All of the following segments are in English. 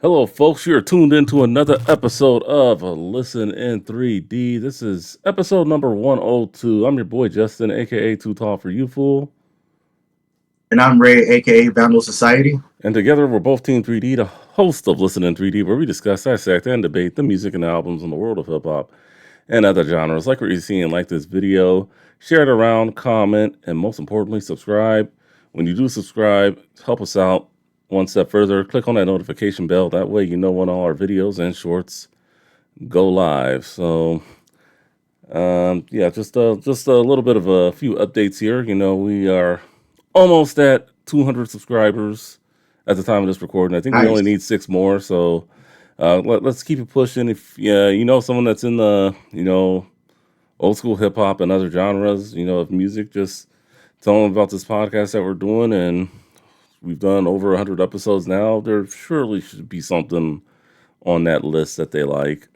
Hello, folks. You're tuned into another episode of Listen in 3D. This is episode number 102. I'm your boy Justin, aka Too Tall for You Fool. And I'm Ray, aka Vandal Society. And together we're both Team 3D, the host of Listen in 3D, where we discuss, dissect, and debate the music and albums in the world of hip hop and other genres. Like what you're seeing, like this video, share it around, comment, and most importantly, subscribe. When you do subscribe, help us out one step further. Click on that notification bell. That way you know when all our videos and shorts go live. So, yeah, just a little bit of a few updates here. You know, we are almost at 200 subscribers at the time of this recording. I think we only Nice. need 6 more. So, let's keep it pushing. If you know someone that's in the old school hip hop and other genres, of music, just tell them about this podcast that we're doing. And we've done over 100 episodes now. There surely should be something on that list that they like.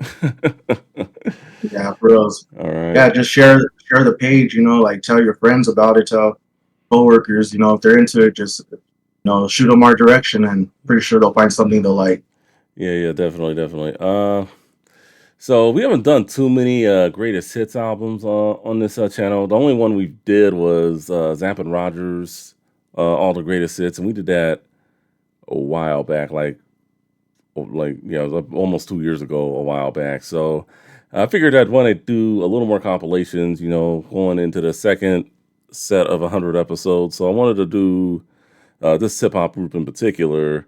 Yeah, for reals. All right. Yeah, just share the page. Like tell your friends about it. Tell coworkers. If they're into it, just shoot them our direction, and pretty sure they'll find something they'll like. Yeah, definitely. So we haven't done too many greatest hits albums on this channel. The only one we did was Zamp and Rogers, all the greatest hits, and we did that a while back, it was almost 2 years ago, a while back. So I figured I'd want to do a little more compilations, going into the second set of 100 episodes. So I wanted to do this hip hop group in particular.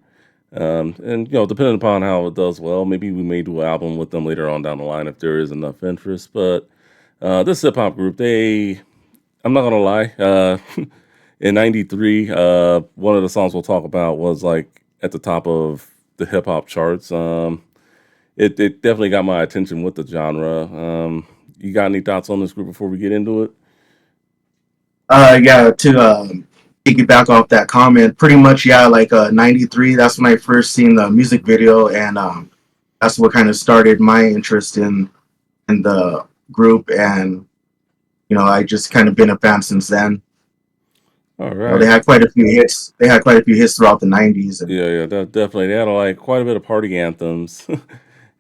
And depending upon how it does well, maybe we may do an album with them later on down the line if there is enough interest. But this hip hop group, I'm not gonna lie, in '93, one of the songs we'll talk about was like at the top of the hip hop charts. It definitely got my attention with the genre. You got any thoughts on this group before we get into it? Yeah, to piggyback off that comment, pretty much, yeah, like '93. That's when I first seen the music video, and that's what kind of started my interest in the group, and I just kind of been a fan since then. All They right. had quite a few hits. They had quite a few hits throughout the '90s, and Yeah, definitely. They had like quite a bit of party anthems,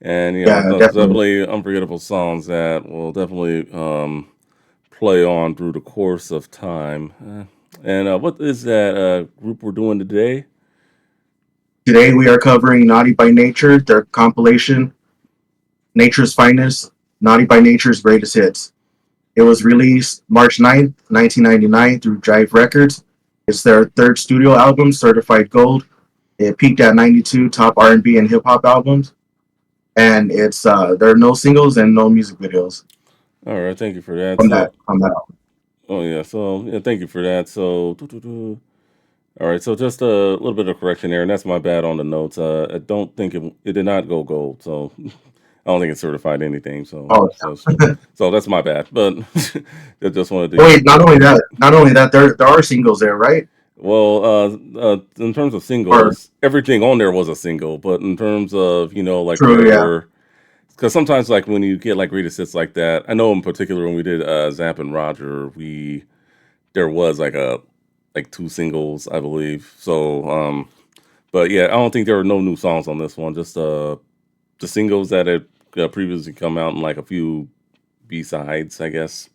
and yeah, definitely. definitely unforgettable songs that will definitely play on through the course of time. And what is that group we're doing today? Today we are covering Naughty by Nature, their compilation, Nature's Finest, Naughty by Nature's Greatest Hits. It was released March 9th, 1999 through Jive Records. It's their third studio album, certified gold. It peaked at 92 top R&B and hip hop albums. And there are no singles and no music videos All right, thank you for that. from that So, from that album. oh yeah, so yeah, thank you for that. So, all right, so just a little bit of correction there, and that's my bad on the notes. I don't think it did not go gold, so I don't think it's certified anything. So, Oh, so that's my bad. But I just wanted to wait, get that. not only that, there are singles there, right? Well, in terms of Or singles, everything on there was a single. But in terms of like true, yeah. where, because sometimes like when you get like greatest hits like that, I know in particular when we did Zamp and Roger, there was like two singles, I believe. So, but yeah, I don't think there were no new songs on this one. Just the singles that had previously come out and like a few B sides, I guess.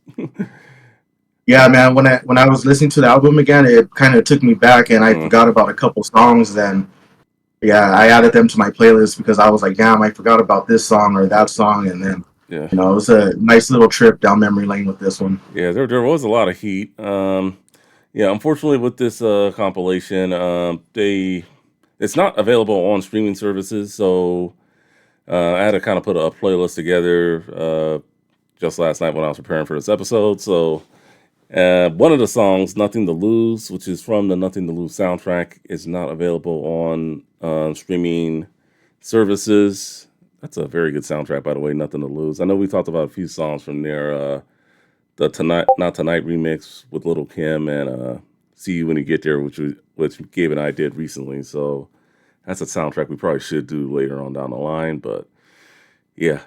Yeah, man. When I was listening to the album again, it kind of took me back, and I Uh, forgot about a couple songs. Then, yeah, I added them to my playlist because I was like, damn, I forgot about this song or that song, and then, yeah, it was a nice little trip down memory lane with this one. yeah. There was a lot of heat. Yeah, unfortunately, with this compilation, it's not available on streaming services. So I had to kind of put a playlist together just last night when I was preparing for this episode. So one of the songs, "Nothing to Lose," which is from the "Nothing to Lose" soundtrack, is not available on streaming services. That's a very good soundtrack, by the way. "Nothing to Lose." I know we talked about a few songs from there. The "Tonight Not Tonight" remix with Little Kim and "See You When You Get There," which Gabe and I did recently. So that's a soundtrack we probably should do later on down the line. But yeah,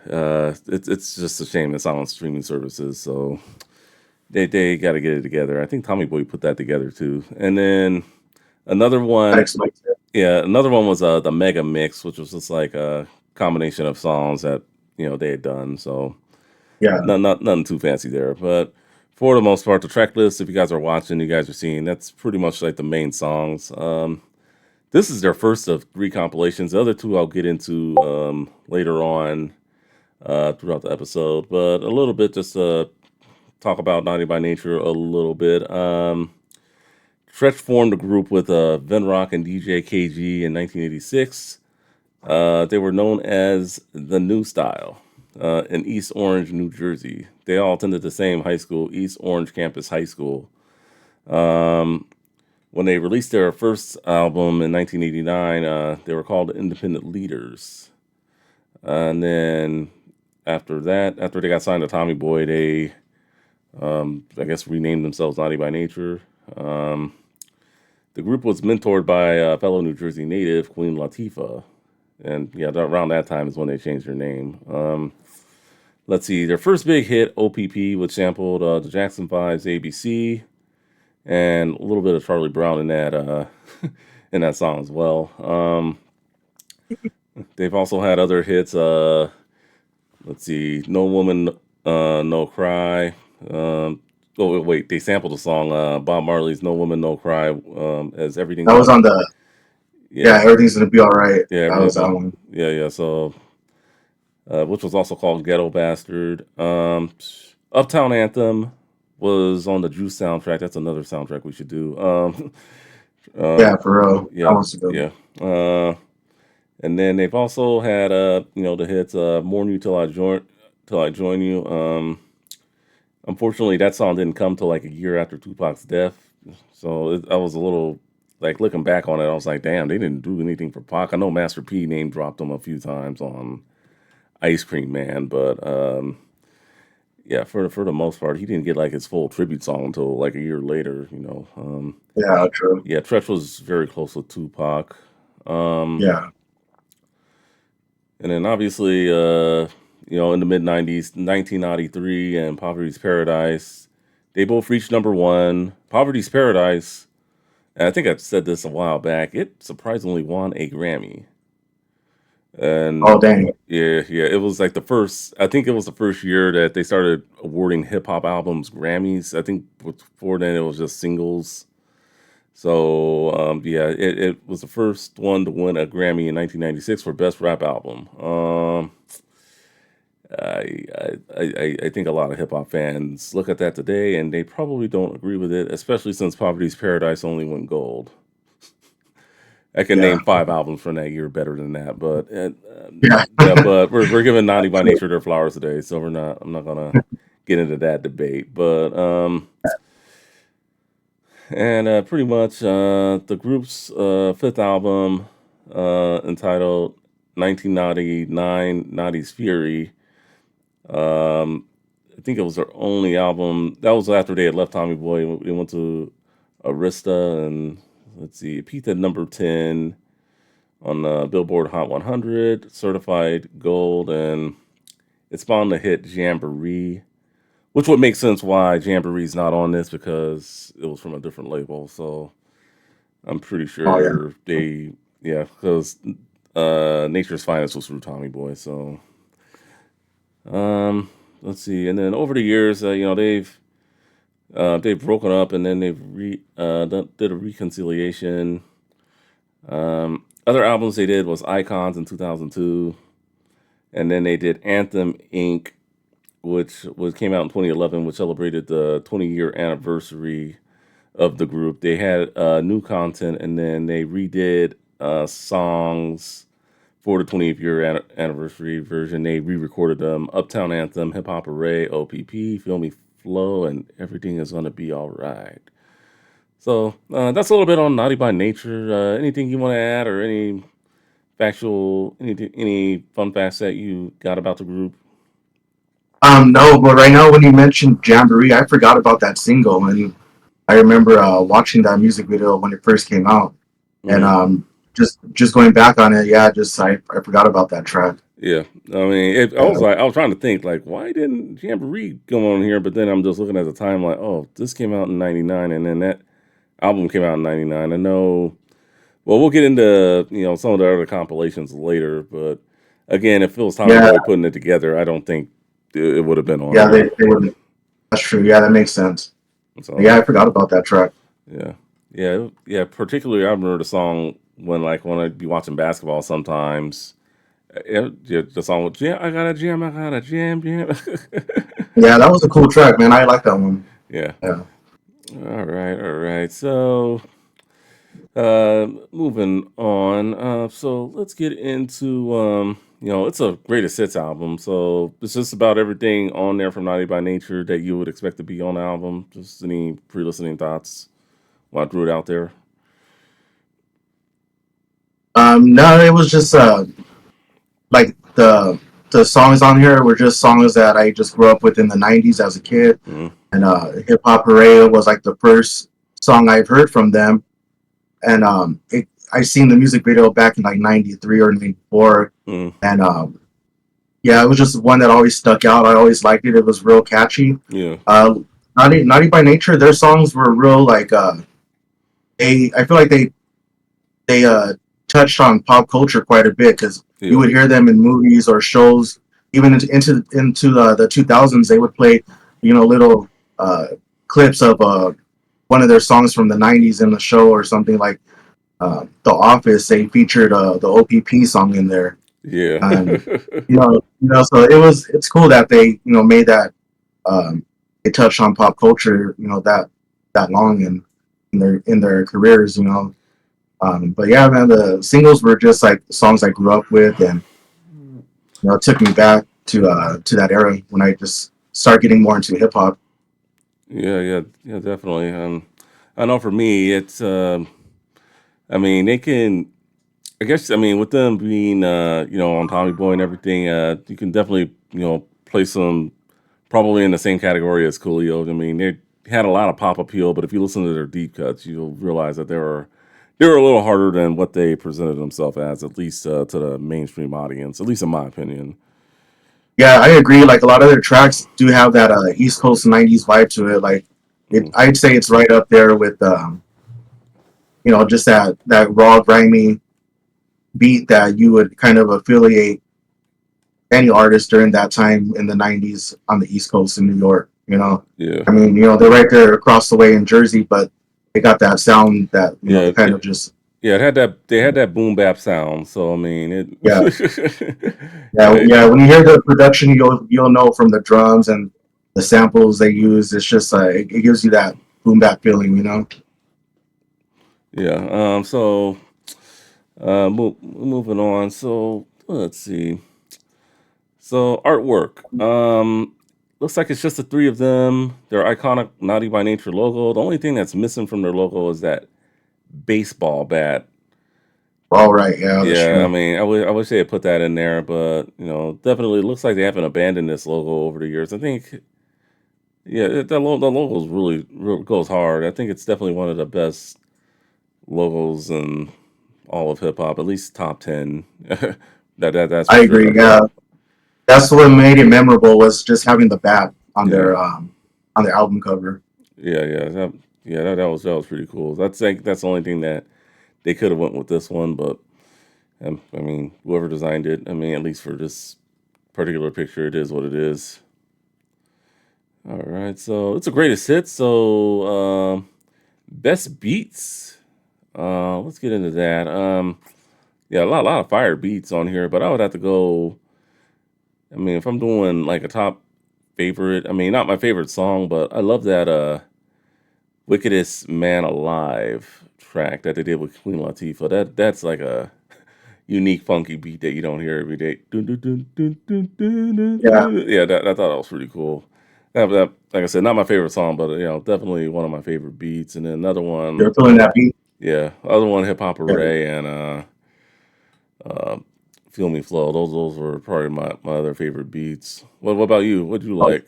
it's just a shame it's not on streaming services. So they got to get it together. I think Tommy Boy put that together too. And then another That one, explains it. Yeah, another one was the Mega Mix, which was just like a combination of songs that they had done. So Yeah. nothing too fancy there, but for the most part, the track list, if you guys are watching, you guys are seeing, that's pretty much like the main songs. This is their first of three compilations. The other two I'll get into later on throughout the episode, but a little bit just talk about Naughty by Nature a little bit. Stretch formed a group with Venrock and DJ KG in 1986. They were known as the New Style in East Orange, New Jersey. They all attended the same high school, East Orange Campus High School. Um, when they released their first album in 1989, they were called Independent Leaders. And then after that, after they got signed to Tommy Boy, they, I guess, renamed themselves Naughty by Nature. Um, the group was mentored by a fellow New Jersey native, Queen Latifah. And yeah, around that time is when they changed their name. Let's see, their first big hit, O.P.P, which sampled the Jackson 5's ABC, and a little bit of Charlie Brown in that in that song as well. They've also had other hits. Let's see, No Woman, No Cry. Wait, they sampled the song Bob Marley's "No Woman, No Cry" as That everything's was gonna, on the, yeah, yeah, everything's gonna be all right. yeah, That was everything's that gonna, one. yeah. So, which was also called "Ghetto Bastard." Uptown Anthem was on the Juice soundtrack. That's another soundtrack we should do. Yeah, Um, for real. That yeah, was good. yeah. And then they've also had the hits "Mourn You Till I Join You." Unfortunately, that song didn't come till like a year after Tupac's death, so I was a little like looking back on it. I was like, damn, they didn't do anything for Pac. I know Master P name dropped him a few times on Ice Cream Man, but yeah, for the most part, he didn't get like his full tribute song until like a year later. Yeah, true. Yeah, Tretch was very close with Tupac. Um, Yeah. and then obviously, in the mid 90s, 1993 and Poverty's Paradise, they both reached number one. Poverty's Paradise, and I think I've said this a while back, it surprisingly won a Grammy. Oh And dang. yeah, it was like I think it was the first year that they started awarding hip hop albums Grammys. I think before then it was just singles. So yeah, it was the first one to win a Grammy in 1996 for Best Rap Album. I think a lot of hip hop fans look at that today and they probably don't agree with it, especially since Poverty's Paradise only went gold. I can Yeah. name five albums from that year better than that, but Yeah. yeah, but we're giving Naughty by Nature their flowers today, so I'm not gonna get into that debate. But and pretty much the group's fifth album, entitled 1999 Naughty's Fury. I think it was their only album. That was after they had left Tommy Boy. They went to Arista, and let's see, it peaked at number 10 on the Billboard Hot 100, certified gold, and it spawned the hit Jamboree, which would make sense why Jamboree's not on this because it was from a different label. So I'm pretty Oh yeah. sure yeah, because Nature's Finest was through Tommy Boy. So um, let's see, and then over the years, they've broken up, and then did a reconciliation. Other albums they did was Icons in 2002, and then they did Anthem Inc., which was came out in 2011, which celebrated the 20-year anniversary of the group. They had new content, and then they redid songs for the 20th year anniversary version. They re-recorded them: Uptown Anthem, Hip Hop Array, O.P.P, Feel Me Flow, and Everything Is Gonna Be All Right. So that's a little bit on Naughty by Nature. Anything you want to add, or any fun facts that you got about the group? No, but right now when you mentioned Jamboree, I forgot about that single, and I remember watching that music video when it first came out, and Hmm. just going back on it, yeah, just I forgot about that track. Yeah, I mean, Yeah, I was trying to think like, why didn't Jamboree go on here? But then I'm just looking at the time like, oh, this came out in '99, and then that album came out in '99. I know. Well, we'll get into some of the other compilations later, but again, if it was Tommy Yeah, Boy putting it together, I don't think it would have been on yeah, there. they wouldn't. That's true. Yeah, that makes sense. So Yeah, I forgot about that track. yeah, yeah. Particularly, I remember the song when I'd be watching basketball sometimes. Yeah, the song with jam. I got a jam. I got a jam, jam. Yeah, that was a cool track, man. I like that one. Yeah. Yeah. All right. All right. So, moving on. So let's get into it's a greatest hits album. So it's just about everything on there from Naughty by Nature that you would expect to be on the album. Just any pre-listening thoughts while I threw it out there. No, it was just like the songs on here were just songs that I just grew up with in the '90s as a kid, Mm, and Hop Horray was like the first song I've heard from them, and I seen the music video back in like '93 or '94, mm, and yeah, it was just one that always stuck out. I always liked it. It was real catchy. yeah. Uh, Naughty by Nature, their songs were real like they. I feel like they touched on pop culture quite a bit because you Yeah. would hear them in movies or shows. Even into the 2000s, they would play, little uh, clips of one of their songs from the '90s in the show or something like The Office. They featured the O.P.P song in there, Yeah. and so it's cool that they made that they touched on pop culture that long in their careers. But yeah, man, the singles were just like songs I grew up with, and it took me back to that era when I just started getting more into hip hop. Yeah, yeah, yeah, definitely. I know for me, it's. I mean, they can. I guess. I mean, with them being, on Tommy Boy and everything, you can definitely, place them probably in the same category as Coolio. I mean, they had a lot of pop appeal, but if you listen to their deep cuts, you'll realize that they were a little harder than what they presented themselves as, at least to the mainstream audience, at least in my opinion. Yeah, I agree. Like a lot of their tracks do have that East Coast '90s vibe to it. Like Mm, I'd say it's right up there with just that raw, grimy beat that you would kind of affiliate any artist during that time in the '90s on the East Coast in New York. yeah, I mean, they're right there across the way in Jersey, but they got that sound that yeah, kind of just yeah. It had that. They had that boom bap sound. So I mean, yeah, it. yeah, yeah, yeah. When you hear the production, you'll know from the drums and the samples they use. It's just it gives you that boom bap feeling. yeah. So moving on. So let's see. So artwork. Looks like it's just the three of them. Their iconic Naughty by Nature logo. The only thing that's missing from their logo is that baseball bat. All right, yeah, that's Yeah, I true. mean, I wish they had put that in there, but definitely looks like they haven't abandoned this logo over the years. I think, yeah, the logo is really goes hard. I think it's definitely one of the best logos in all of hip hop, at least top 10. That's for I agree. sure. Yeah, that's what made it memorable was just having the bat Yeah, on their album cover. that was pretty cool. That's like that's the only thing that they could have went with this one, but I mean, whoever designed it, I mean, at least for this particular picture, it is what it is. All right, so it's a greatest hit. So best beats. Let's get into that. Yeah, a lot of fire beats on here, but I would have to go. I mean, if I'm doing like a top favorite, I mean, not my favorite song, but I love that "Wickedest Man Alive" track that they did with Queen Latifah. That's like a unique, funky beat that you don't hear every day. Dun, dun, dun, dun, dun, dun, dun, Yeah, dun. Yeah, I thought that was pretty cool. That, like I said, not my favorite song, but definitely one of my favorite beats. And then another one, you're feeling that beat. yeah, other one, Hip Hop Yeah. Array and uh, Feel Me Flow. Those were probably my other favorite beats. What about you? What do you like?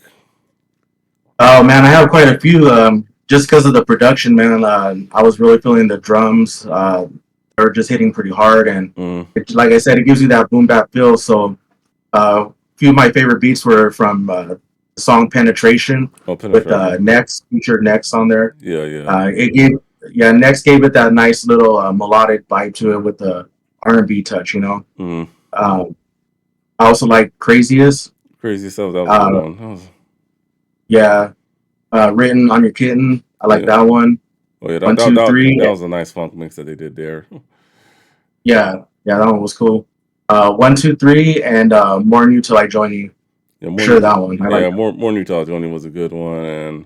Oh man, I have quite a few. Just because of the production, man. I was really feeling the drums. They were just hitting pretty hard, and Mm, like I said, it gives you that boom bap feel. So, a few of my favorite beats were from the song "Penetration" oh, with penetration. Next featured Next on there. Yeah, yeah. It gave yeah, Next gave it that nice little melodic vibe to it with the R&B touch. Mm. Um, I also like Craziest. Crazy Stuff. That was a good Uh, one. That was, yeah, Written on Your Kitten. I like yeah. that one. Oh yeah. One, two, That three. was a nice funk mix that they did there. Yeah, yeah, that one was cool. One, two, three, and More New Till I Join You. Yeah. Sure, that one. I like that. More Utah Johnny was a good one, and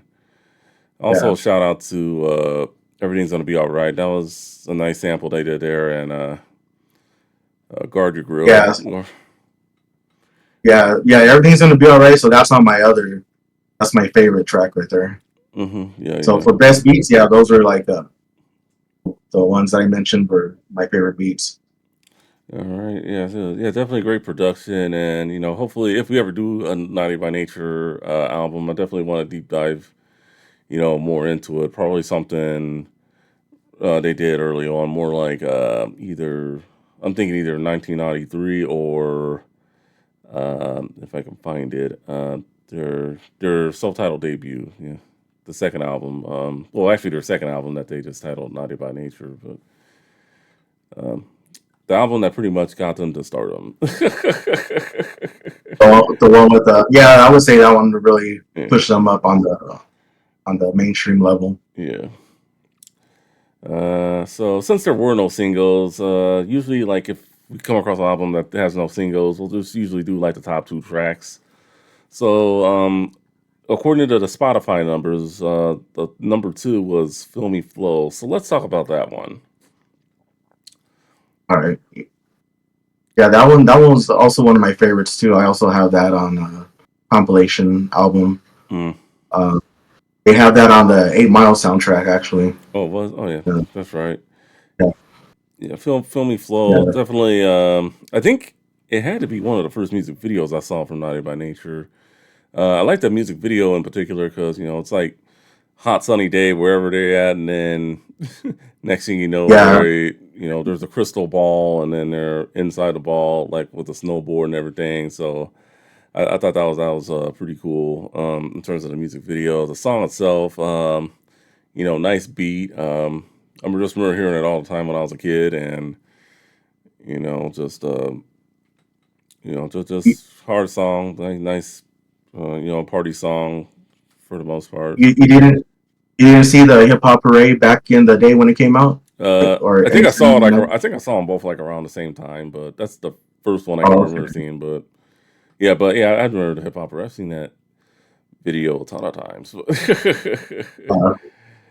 Yeah, also shout out to Everything's Gonna Be All Right. That was a nice sample they did there, and Guard Your Grill. yeah, yeah. Everything's gonna be all right. So that's on my other. That's my favorite track right there. Yeah, So yeah. for best beats, yeah, those are like the ones that I mentioned were my favorite beats. All right, yeah, so, yeah, definitely great production, and hopefully, if we ever do a Naughty by Nature album, I definitely want to deep dive, more into it. Probably something they did early on, more like either I'm thinking either 1993 or if I can find it, their self-titled debut, yeah, the second album. Well, actually, their second album that they just titled Naughty by Nature, but. Um, the album that pretty much got them to stardom. The one with the yeah, I would say that one really Yeah, pushed them up on the mainstream level. yeah. So since there were no singles, usually like if we come across an album that has no singles, we'll just usually do like the top two tracks. So according to the Spotify numbers, the number two was "Filmy Flow." So let's talk about that one. All right, yeah, that one was also one of my favorites too. I also have that on a compilation album. Mm. Uh, they have that on the 8 Mile soundtrack actually. Oh, it was oh yeah, Yeah, that's right. yeah, Yeah, Filmy Flow yeah. definitely. I think it had to be one of the first music videos I saw from Naughty by Nature. I like the music video in particular because it's like hot sunny day wherever they're at, and then next thing you know, Yeah, there's a crystal ball, and then they're inside the ball like with a snowboard and everything. So I thought that was pretty cool in terms of the music video. The song itself, nice beat. I just remember hearing it all the time when I was a kid, and just just hard song, like nice, party song for the most part. you didn't see the Hip Hop Parade back in the day when it came out, like or I think I saw it anytime, like I think I saw them both like around the same time, but that's the first one I can Oh, remember okay. seeing. But yeah, I remember the hip hop. I've seen that video a ton of times. Uh,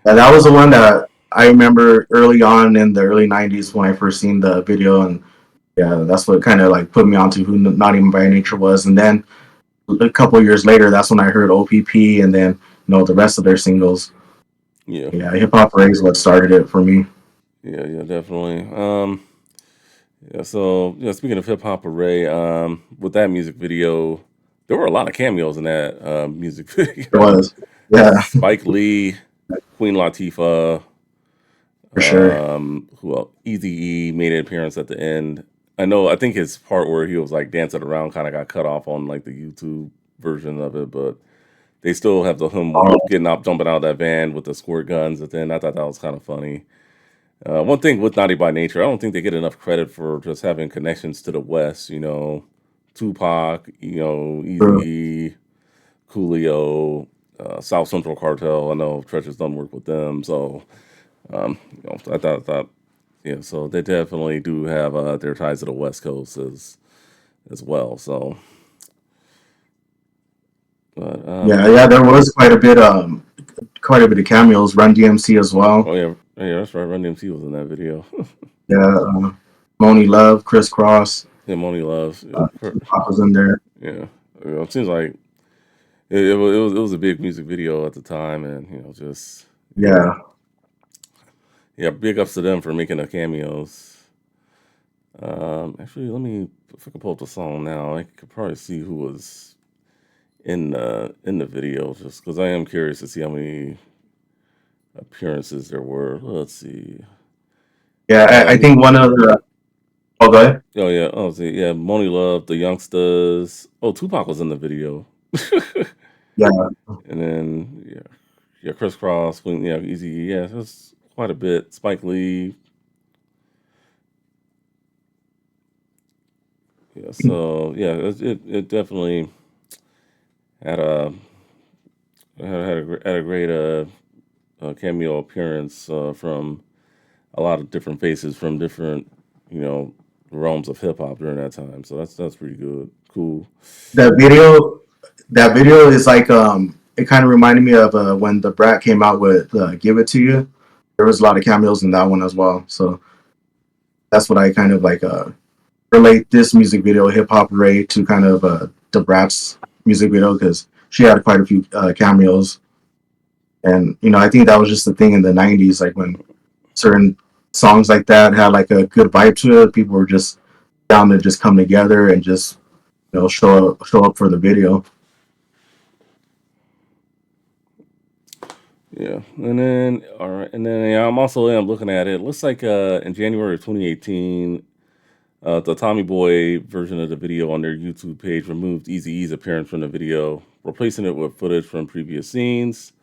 and that was the one that I remember early on in the early '90s when I first seen the video, and yeah, that's what kind of like put me onto who Not Even by Nature was. And then a couple of years later, that's when I heard O.P.P. and then the rest of their singles. Yeah, Yeah, Hip Hop Parade is what started it for me. yeah, definitely. Yeah, so speaking of hip hop array, with that music video, there were a lot of cameos in that music It video. was, yeah, Spike Lee, Queen Latifah, for sure. who else? Eazy-E made an appearance at the end. I think his part where he was like dancing around kind of got cut off on like the YouTube version of it, but they still have the him Oh, getting up, jumping out of that van with the squirt guns at the end. I thought that was kind of funny. One thing with Naughty by Nature, I don't think they get enough credit for just having connections to the West. Tupac, true. Eazy-E, Coolio, South Central Cartel. I know Treasure's done work with them, so I thought, yeah. So they definitely do have their ties to the West Coast as well. So, but Yeah, yeah, there was quite a bit of cameos. Run DMC as well. oh yeah, that's right. Run DMC was in that video. Yeah, Moni Love, Criss Cross, Yeah, Money Loves. Tupac was in there. Yeah, it seems like it was a big music video at the time, and just yeah, Yeah, yeah, big ups to them for making the cameos. Actually, let me if I can pull up the song now, I could probably see who was in the video, just because I am curious to see how many appearances there were. Let's see. yeah. I He, think one of the. Oh, go ahead. oh yeah, oh see, yeah, Money Love, the Youngsters. Oh, Tupac was in the video, Yeah, and then yeah, Crisscross, yeah, Easy, yeah, there's quite a bit. Spike Lee. Yeah, so yeah, it definitely had a had a great cameo appearance from a lot of different faces from different you know realms of hip hop during that time. So that's pretty good, cool. That video, that video is like it kind of reminded me of when the Brat came out with "Give It to You." There was a lot of cameos in that one as well. So that's what I kind of like relate this music video, Hip Hop Ray, to kind of the Brat's music video because she had quite a few cameos, and I think that was just the thing in the '90s, like when certain songs like that had like a good vibe to it, people were just down to just come together and just show up for the video. Yeah, and then all right, and then yeah, I'm looking at it. Looks like in January of 2018, the Tommy Boy version of the video on their YouTube page removed Eazy-E's appearance from the video, replacing it with footage from previous scenes.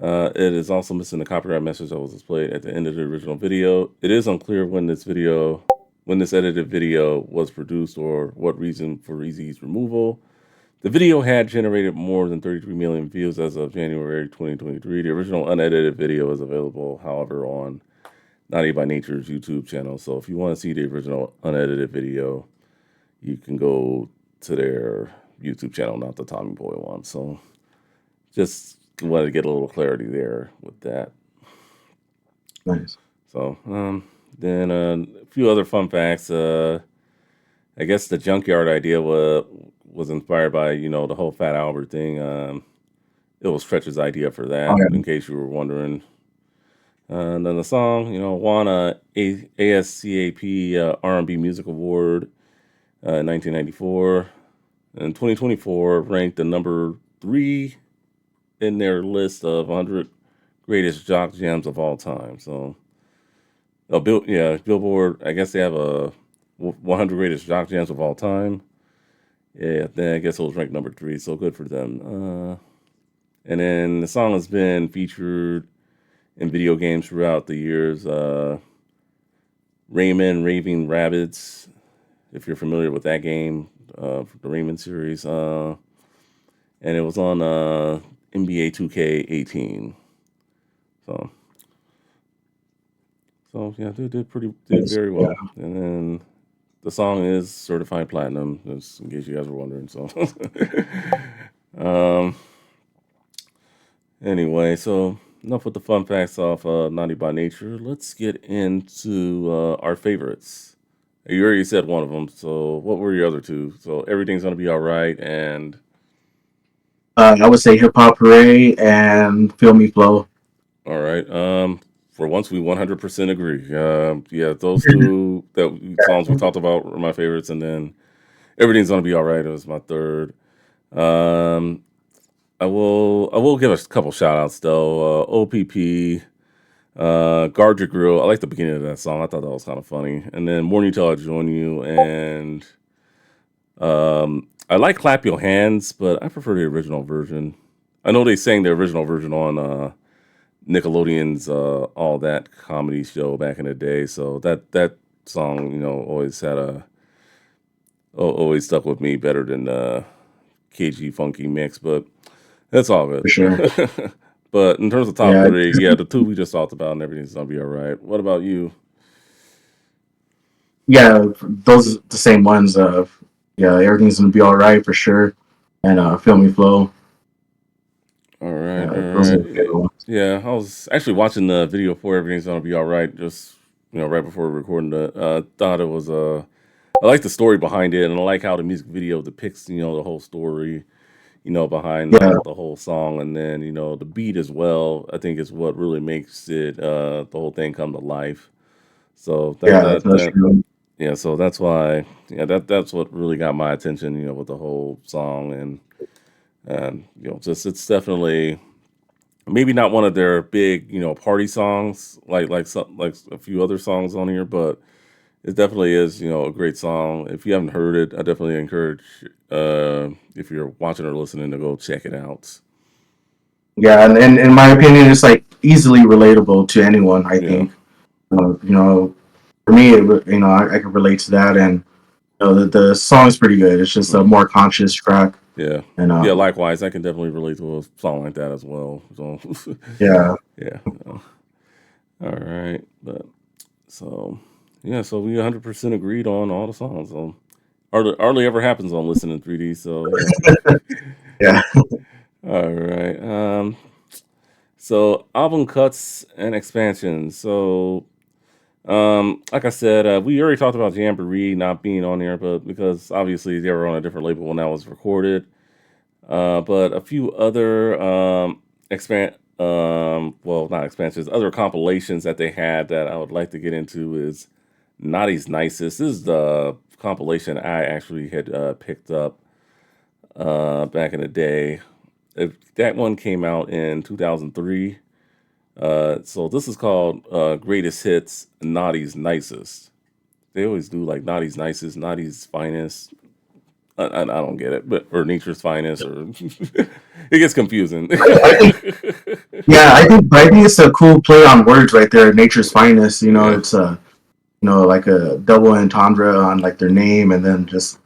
It is also missing the copyright message that was displayed at the end of the original video. It is unclear when this edited video was produced, or what reason for Eazy's removal. The video had generated more than 33 million views as of January 2023. The original unedited video is available, however, on Naughty by Nature's YouTube channel. So if you want to see the original unedited video, you can go to their YouTube channel, not the Tommy Boy one. So just wanted to get a little clarity there with that. Nice. So then a few other fun facts. I guess the junkyard idea was inspired by the whole Fat Albert thing. It was Stretch's idea for Oh that, yeah, in case you were wondering. And then the song, won a ASCAP R&B Music Award in 1994. In 2024, ranked the number 3 in their list of 100 greatest jock jams of all time. So, Billboard. I guess they have a 100 greatest jock jams of all time. Yeah, then I guess it was ranked number 3. So good for them. And then the song has been featured in video games throughout the years. Rayman Raving Rabbids, if you're familiar with that game, the Rayman series. And it was on NBA 2K18. So, yeah, they did very yeah. well. And then the song is certified platinum, just in case you guys were wondering. So, um, anyway, so enough with the fun facts off Naughty by Nature. Let's get into our favorites. You already said one of them. So, what were your other two? So, everything's gonna be all right, and I would say Hip Hop Hooray and Feel Me Flow. all right. For once, we 100% agree. Yeah, those two songs we talked about were my favorites, and then everything's gonna be all right. It was my third. Um, I will give a couple shout outs though. O.P.P. Guard Your Grill. I like the beginning of that song. I thought that was kind of funny. And then Morning Till I Join You, and I like Clap Your Hands, but I prefer the original version. I know they sang the original version on Nickelodeon's All That comedy show back in the day. So that song, always stuck with me better than KG Funky Mix, but that's all good. For sure. But in terms of top Yeah, three, yeah, the two we just talked about and everything's gonna be all right. What about you? yeah, those are the same ones. Yeah, everything's gonna be all right for sure. And Feel Me Flow. All right, Yeah, all those are right. the good ones. Yeah, I was actually watching the video for everything's gonna be all right. Just right before recording it, thought it was I like the story behind it, and I like how the music video depicts the whole story, behind Yeah, the whole song, and then the beat as well. I think is what really makes it the whole thing come to life. So yeah, that's true. yeah, so that's why that's what really got my attention, with the whole song, and just it's definitely maybe not one of their big party songs like a few other songs on here, but it definitely is a great song. If you haven't heard it, I definitely encourage if you're watching or listening to go check it out. Yeah, and in my opinion, it's like easily relatable to anyone. I Yeah. think. For me, I can relate to that, and the song is pretty good. It's just a Mm. more conscious track, Yeah. and Yeah. Likewise, I can definitely relate to a song like that as well. So, yeah, yeah. All right. But so, yeah. So we 100% agreed on all the songs. So hardly ever happens on listening 3D. So yeah. yeah. All right. So album cuts and expansions. So like I said, we already talked about Jamboree not being on there, but because obviously they were on a different label when that was recorded. But a few other well, not expansions, other compilations that they had that I would like to get into is Naughty's Nicest. This is the compilation I actually had picked up back in the day. That one came out in 2003. So this is called Greatest Hits, Naughty's Nicest. They always do like Naughty's Nicest, Naughty's Finest. I don't get it, but or Nature's Finest, or it gets confusing. I think yeah, I think it's a cool play on words right there. Nature's finest. Yeah. It's a like a double entendre on like their name, and then just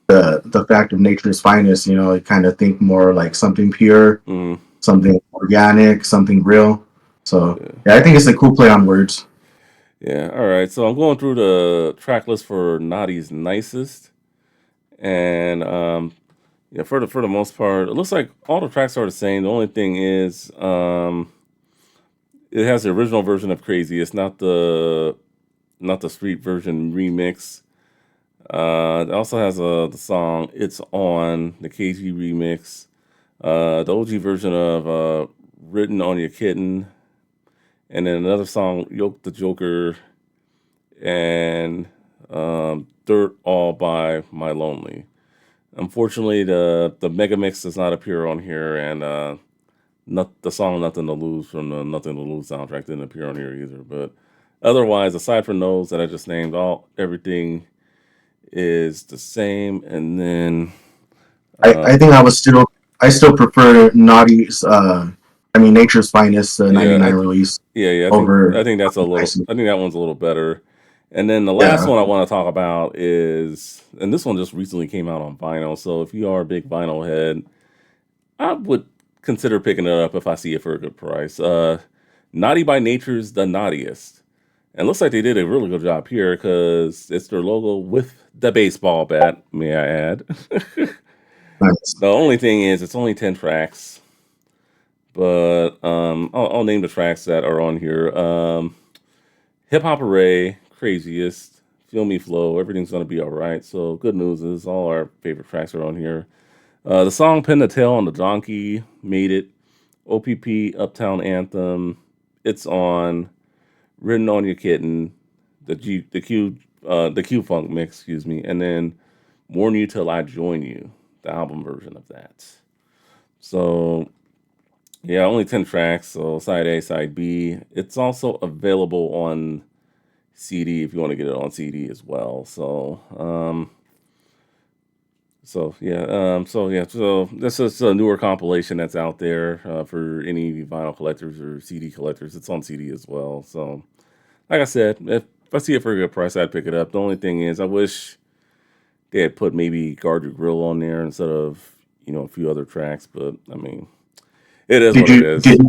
the fact of nature's finest. You kind of think more like something pure, Mm, something organic, something real. So yeah. yeah, I think it's a cool play on words. Yeah. All right. So I'm going through the track list for Naughty's Nicest, and yeah, for the most part, it looks like all the tracks are the same. The only thing is, it has the original version of Crazy. It's not the street version remix. It also has the song "It's On," the KG remix, the OG version of "Written on Your Kitten," and then another song "Yoke the Joker" and "Dirt All by My Lonely." Unfortunately, the mega mix does not appear on here, and not the song "Nothing to Lose" from the "Nothing to Lose" soundtrack didn't appear on here either. But otherwise, aside from those that I just named, everything is the same. And then, I think I still prefer Naughty's. Nature's finest, the yeah, '99 release yeah. I over think that's a little. Ice. I think that one's a little better. And then the last Yeah, one I want to talk about is, and this one just recently came out on vinyl. So if you are a big vinyl head, I would consider picking it up if I see it for a good price. Naughty by Nature's The Naughtiest. And it looks like they did a really good job here because it's their logo with the baseball bat, may I add. nice. The only thing is, it's only 10 tracks, but I'll name the tracks that are on here. Hip Hop Array, Craziest, Feel Me Flow, Everything's Gonna Be Alright. So, good news is all our favorite tracks are on here. The song Pin the Tail on the Donkey, Made It, O.P.P, Uptown Anthem, It's On, Written on Your Kitten, the Q Funk mix, excuse me, and then Warn You Till I Join You, the album version of that. So yeah, only 10 tracks, so side A, side B. It's also available on CD if you want to get it on CD as well. So this is a newer compilation that's out there for any vinyl collectors or CD collectors. It's on CD as well. So like I said, if I see it for a good price, I'd pick it up. The only thing is, I wish they had put maybe Guard Your Grill on there instead of a few other tracks. But I mean, it is Did what it you is. did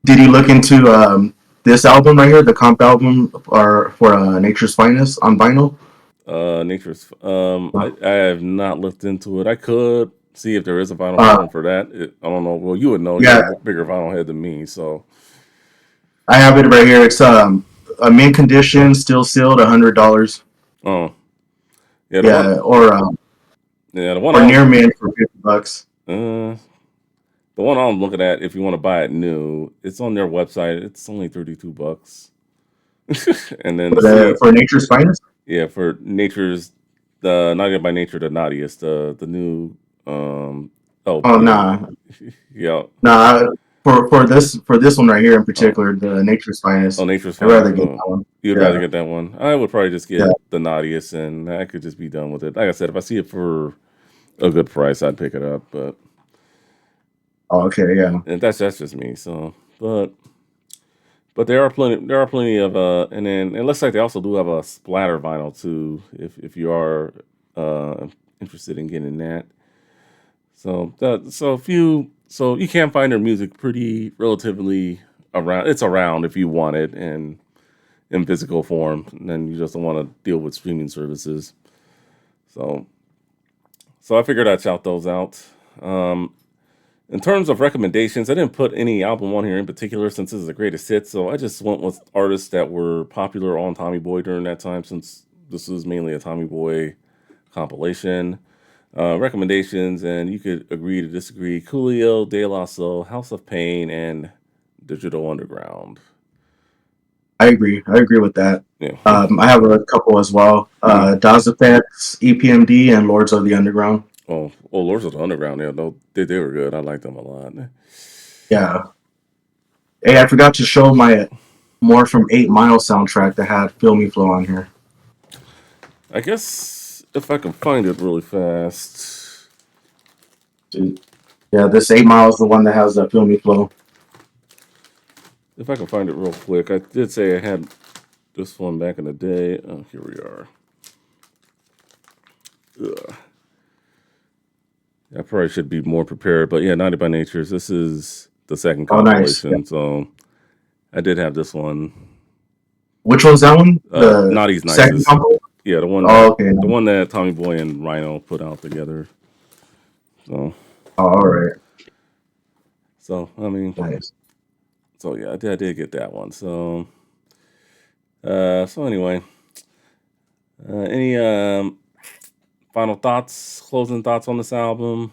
did you look into this album right here, the comp album, or for Nature's Finest on vinyl? Nature's. I have not looked into it. I could see if there is a vinyl Uh, version for that. I don't know. Well, you would know. You're yeah, a bigger vinyl head than me, so. I have it right here. It's a mint condition, still sealed, $100. Oh, yeah. The one. Yeah, Yeah, the one or I'm. near mint for $50. Uh, the one I'm looking at, if you want to buy it new, it's on their website. It's only $32. And then the CD, For Nature's Finest. yeah, for Nature's, the Not Yet by Nature, the Naughtiest, the new Oh LP. nah, Yeah. nah. For this one right here in Oh, particular, the Nature's oh, Finest, Nature's I'd rather Finest. get Oh, that one. you'd rather Yeah, get that one. I would probably just yeah. get the Naughtiest, and I could just be done with it. Like I said, if I see it for a good price, I'd pick it up. But Oh, okay, yeah. and that's just me. So, but there are plenty of and then it looks like they also do have a splatter vinyl too, if you are uh interested in getting that. So you can find their music pretty relatively around. It's around if you want it and in physical form, and then you just don't want to deal with streaming services. So so I figured I'd shout those out. Um, in terms of recommendations, I didn't put any album on here in particular since this is the greatest hit. So I just went with artists that were popular on Tommy Boy during that time, since this is mainly a Tommy Boy compilation. Recommendations, and you could agree to disagree. Coolio, De La Soul, House of Pain, and Digital Underground. I agree. I agree with that. Yeah. I have a couple as well. Hmm. Daz Effects, EPMD, and Lords of the Underground. Oh, Lords of the Underground. Yeah, no, they were good. I liked them a lot. Yeah. Hey, I forgot to show my More from 8 Mile soundtrack that had Feel Me Flow on here. I guess if I can find it really fast. Dude. Yeah, this 8 Mile is the one that has the Feel Me Flow. If I can find it real quick, I did say I had this one back in the day. Oh, here we are. Ugh. I probably should be more prepared, but yeah, 90 by Natures. This is the second Oh, nice. Yeah. compilation, so I did have this one. Which one's that one? The Naughty's second Nicest. combo? Yeah, the one Oh, that okay. the one that Tommy Boy and Rhino put out together. So Oh, all right. I mean, Nice. so yeah, I did get that one. So anyway, any final thoughts, closing thoughts on this album?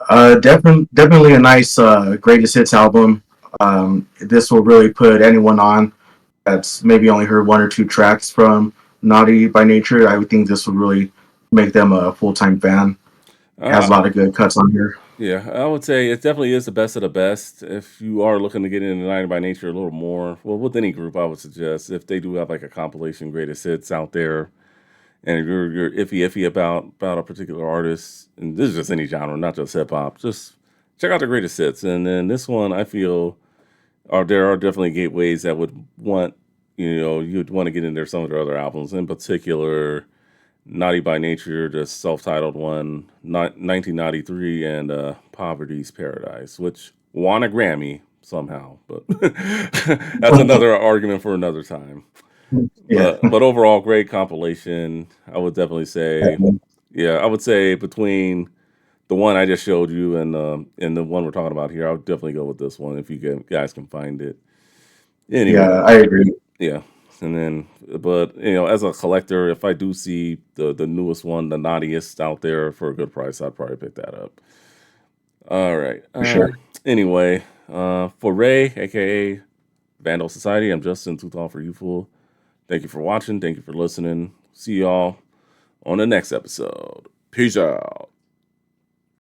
Definitely a nice greatest hits album. This will really put anyone on that's maybe only heard one or two tracks from Naughty by Nature. I would think this would really make them a full time fan. It has Uh, a lot of good cuts on here. yeah, I would say it definitely is the best of the best. If you are looking to get into 90 by Nature a little more, well, with any group, I would suggest if they do have like a compilation greatest hits out there, and if you're iffy about a particular artist, and this is just any genre, not just hip hop, just check out the greatest hits. And then this one, I feel, there are definitely gateways that would want, you'd want to get in there some of their other albums, in particular, Naughty by Nature, the self-titled one, 1993, and Poverty's Paradise, which won a Grammy somehow, but that's another argument for another time. Yeah. But overall, great compilation. I would definitely say, yeah, I would say between the one I just showed you and the one we're talking about here, I would definitely go with this one if guys can find it. Yeah, Anyway, I agree. yeah, and then but as a collector, if I do see the newest one, the naughtiest out there for a good price, I'd probably pick that up. All right. For sure. Anyway, for Ray, aka Vandal Society, I'm Justin. Too Tall for Youthful. Thank you for watching. Thank you for listening. See y'all on the next episode. Peace out.